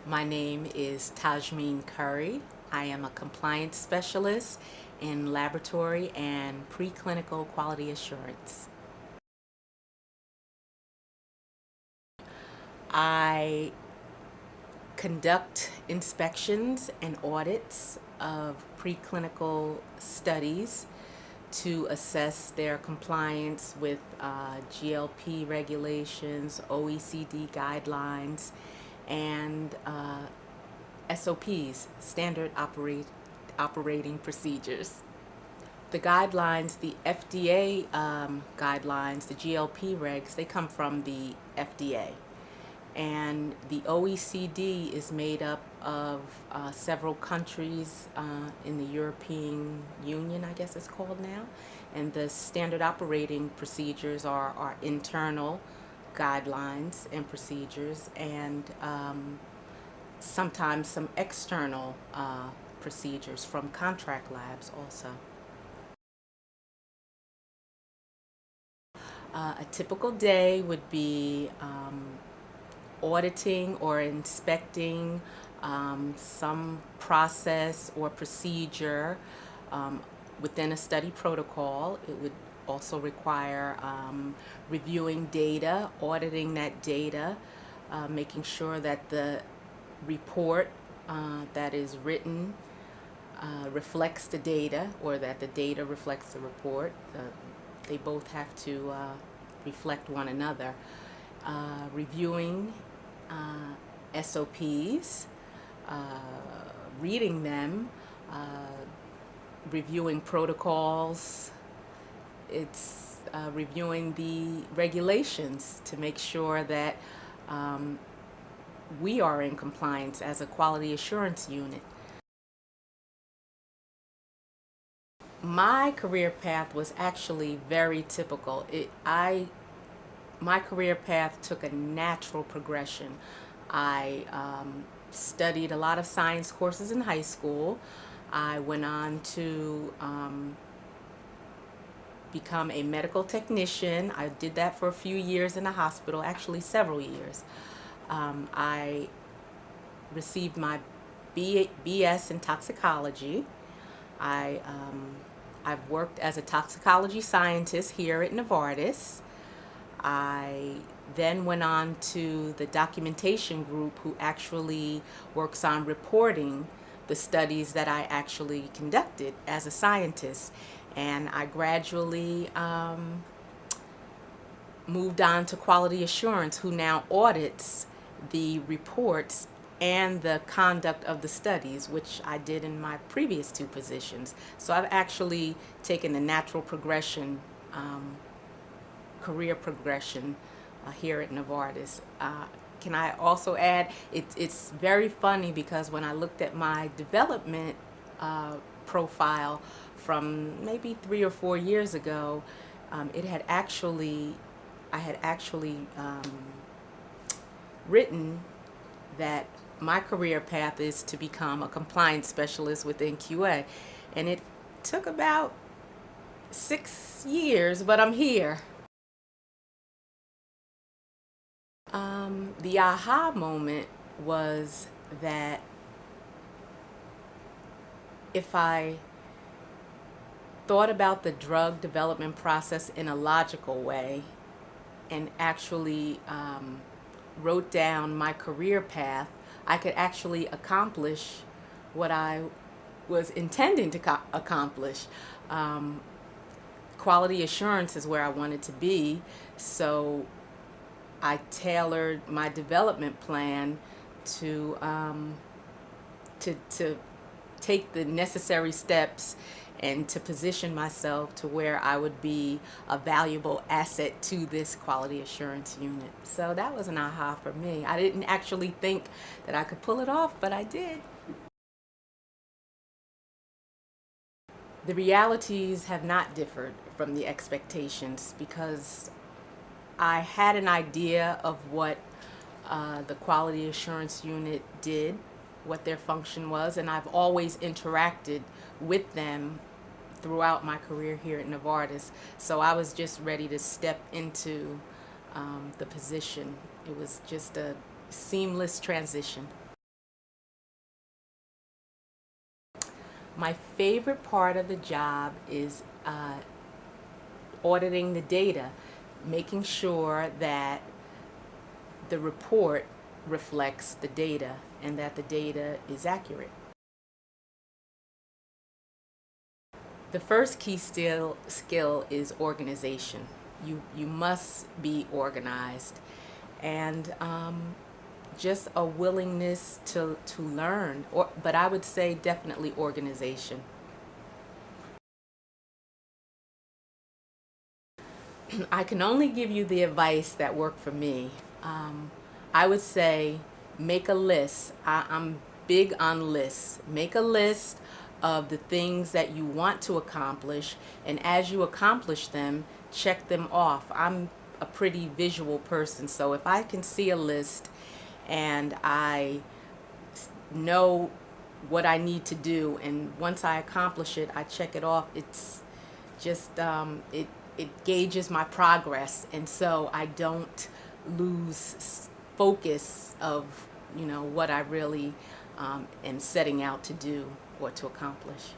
My name is TashmineCurry. I am a compliance specialist in laboratory and preclinical quality assurance. I conduct inspections and audits of preclinical studies to assess their compliance with GLP regulations, OECD guidelines, and SOPs, standard operating procedures. The guidelines, the FDA guidelines, the GLP regs, they come from the FDA. And the OECD is made up of several countries in the European Union, I guess it's called now. And the standard operating procedures are our internal guidelines and procedures, and sometimes some external procedures from contract labs also. A typical day would be auditing or inspecting some process or procedure within a study protocol. It would also require reviewing data, auditing that data, making sure that the report that is written reflects the data, or that the data reflects the report. They both have to reflect one another. Reviewing SOPs, reading them, reviewing protocols. It's reviewing the regulations to make sure that we are in compliance as a quality assurance unit. My career path was actually very typical. My career path took a natural progression. I studied a lot of science courses in high school. I went on to become a medical technician. I did that for a few years in a hospital, actually several years. I received my BS in toxicology. I've worked as a toxicology scientist here at Novartis. I then went on to the documentation group, who actually works on reporting the studies that I actually conducted as a scientist. And I gradually moved on to quality assurance, who now audits the reports and the conduct of the studies, which I did in my previous two positions. So I've actually taken the natural progression, career progression here at Novartis. Can I also add, it's very funny because when I looked at my development profile from maybe 3 or 4 years ago, I had actually written that my career path is to become a compliance specialist within QA. And it took about 6 years, but I'm here. The aha moment was that if I thought about the drug development process in a logical way and actually wrote down my career path, I could actually accomplish what I was intending to accomplish. Quality assurance is where I wanted to be, so I tailored my development plan to take the necessary steps and to position myself to where I would be a valuable asset to this quality assurance unit. So that was an aha for me. I didn't actually think that I could pull it off, but I did. The realities have not differed from the expectations, because I had an idea of what the quality assurance unit did, what their function was, and I've always interacted with them throughout my career here at Novartis. So I was just ready to step into the position. It was just a seamless transition. My favorite part of the job is auditing the data, making sure that the report reflects the data and that the data is accurate. The first key skill is organization. You must be organized, and just a willingness to learn, but I would say definitely organization. I can only give you the advice that worked for me. I would say make a list. I'm big on lists. Make a list of the things that you want to accomplish, and as you accomplish them, check them off. I'm a pretty visual person, so if I can see a list and I know what I need to do, and once I accomplish it, I check it off. It's just it gauges my progress, and so I don't lose focus of what I really am setting out to do or to accomplish.